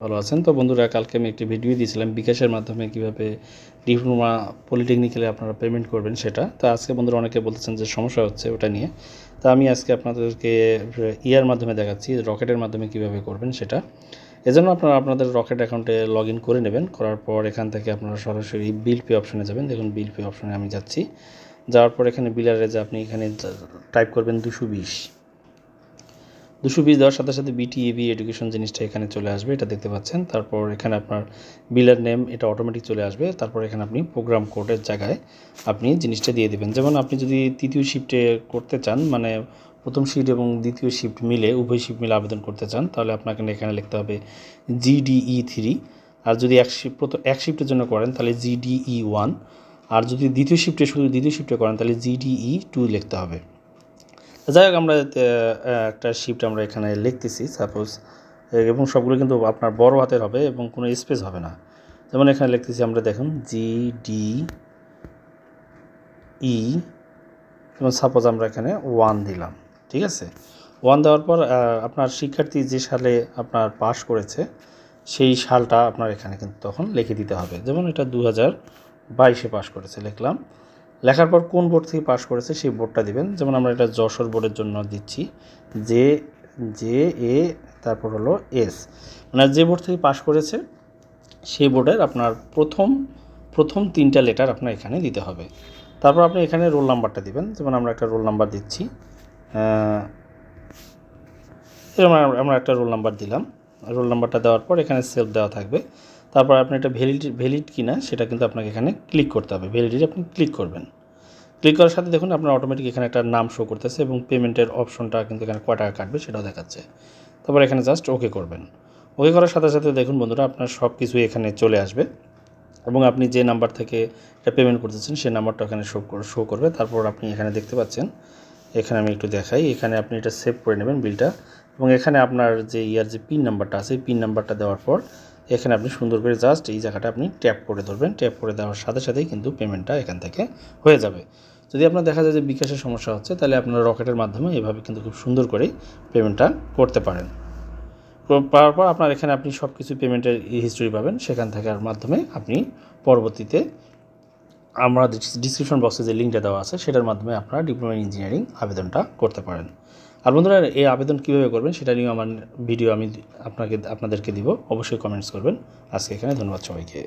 ভালো আছেন তো বন্ধুরা, কালকে আমি একটি ভিডিও দিয়েছিলাম বিকাশের মাধ্যমে কিভাবে ডিপ্লোমা পলিটেকনিক্যালে আপনারা পেমেন্ট করবেন সেটা। তো আজকে বন্ধুরা অনেকে বলতেছেন যে সমস্যা হচ্ছে ওটা নিয়ে। তো আমি আজকে আপনাদেরকে ইয়ার মাধ্যমে দেখাচ্ছি রকেটের মাধ্যমে কিভাবে করবেন সেটা। এজন্য আপনারা আপনাদের রকেট অ্যাকাউন্টে লগ ইন করে নেবেন। করার পর এখান থেকে আপনারা সরাসরি বিল পে অপশনে যাবেন। দেখুন বিল পে অপশনে আমি যাচ্ছি। যাওয়ার পর এখানে বিলারে যে আপনি এখানে টাইপ করবেন 220 দেওয়ার সাথে সাথে বিটিএবি এডুকেশন জিনিসটা এখানে চলে আসবে, এটা দেখতে পাচ্ছেন। তারপর এখানে আপনার বিলের নেম এটা অটোমেটিক চলে আসবে। তারপর এখানে আপনি প্রোগ্রাম কোডের জায়গায় আপনি জিনিসটা দিয়ে দেবেন। যেমন আপনি যদি তৃতীয় শিফটে করতে চান, মানে প্রথম শিফট এবং দ্বিতীয় শিফট মিলে উভয় শিফট মিলে আবেদন করতে চান, তাহলে আপনাকে এখানে লিখতে হবে GDE3। আর যদি এক শিফটের জন্য করেন তাহলে GDE1। আর যদি দ্বিতীয় শিফটে করেন তাহলে GDE2 লিখতে হবে। যাই হোক, আমরা একটা শিফট আমরা এখানে লিখতেছি সাপোজ, এবং সবগুলো কিন্তু আপনার বড় হাতের হবে এবং কোনো স্পেস হবে না। যেমন এখানে লিখতেছি আমরা, দেখুন GDE, এবং সাপোজ আমরা এখানে 1 দিলাম। ঠিক আছে, 1 দেওয়ার পর আপনার শিক্ষার্থী যে সালে আপনার পাস করেছে সেই সালটা আপনার এখানে কিন্তু তখন লিখে দিতে হবে। যেমন এটা 2022-এ পাস করেছে লিখলাম। লেখার পর কোন বোর্ড থেকে পাস করেছে সেই বোর্ডটা দিবেন। যেমন আমরা এটা যশোর বোর্ডের জন্য দিচ্ছি JA, তারপর হলো S, মানে যে বোর্ড থেকে পাস করেছে সেই বোর্ডের আপনার প্রথম 3টা লেটার আপনার এখানে দিতে হবে। তারপর আপনি এখানে রোল নাম্বারটা দিবেন। যেমন আমরা একটা রোল নাম্বার দিচ্ছি, এরকম আমরা একটা রোল নাম্বার দিলাম। রোল নাম্বারটা দেওয়ার পর এখানে সেভ দেওয়া থাকবে। তারপর আপনি এটা ভ্যালিড কিনা সেটা কিন্তু আপনাকে এখানে ক্লিক করতে হবে। ভ্যালিডিটি আপনি ক্লিক করবেন। ক্লিক করার সাথে দেখুন আপনার অটোমেটিক এখানে একটা নাম শো করতেছে এবং পেমেন্টের অপশনটা কিন্তু এখানে কয় টাকা কাটবে সেটাও দেখাচ্ছে। তারপর এখানে জাস্ট ওকে করবেন। ওকে করার সাথে সাথে দেখুন বন্ধুরা, আপনার সব কিছুই এখানে চলে আসবে এবং আপনি যে নাম্বার থেকে এটা পেমেন্ট করতেছেন সেই নাম্বারটা এখানে শো করবে। তারপর আপনি এখানে দেখতে পাচ্ছেন, এখানে আমি একটু দেখাই, এখানে আপনি এটা সেভ করে নেবেন বিলটা, এবং এখানে আপনার যে যে পিন নাম্বারটা আছে পিন নাম্বারটা দেওয়ার পর এখানে আপনি সুন্দর করে জাস্ট এই জায়গাটা আপনি ট্যাপ করে ধরবেন। ট্যাপ করে দেওয়ার সাথে সাথেই কিন্তু পেমেন্টটা এখান থেকে হয়ে যাবে। যদি আপনার দেখা যায় যে বিকাশের সমস্যা হচ্ছে, তাহলে আপনারা রকেটের মাধ্যমে এভাবে কিন্তু খুব সুন্দর করে পেমেন্টটা করতে পারেন। পাওয়ার পর আপনার এখানে আপনি সব কিছু পেমেন্টের হিস্ট্রি পাবেন। সেখান থাকার মাধ্যমে আপনি পরবর্তীতে আমরা ডিসক্রিপশন বক্সে যে লিঙ্কটা দেওয়া আছে সেটার মাধ্যমে আপনারা ডিপ্লোমা ইন ইঞ্জিনিয়ারিং আবেদনটা করতে পারেন। আর বন্ধুরা, এই আবেদন কীভাবে করবেন সেটা নিয়েও আমার ভিডিও আমি আপনাদেরকে দিব, অবশ্যই কমেন্টস করবেন। আজকে এখানে ধন্যবাদ সবাইকে।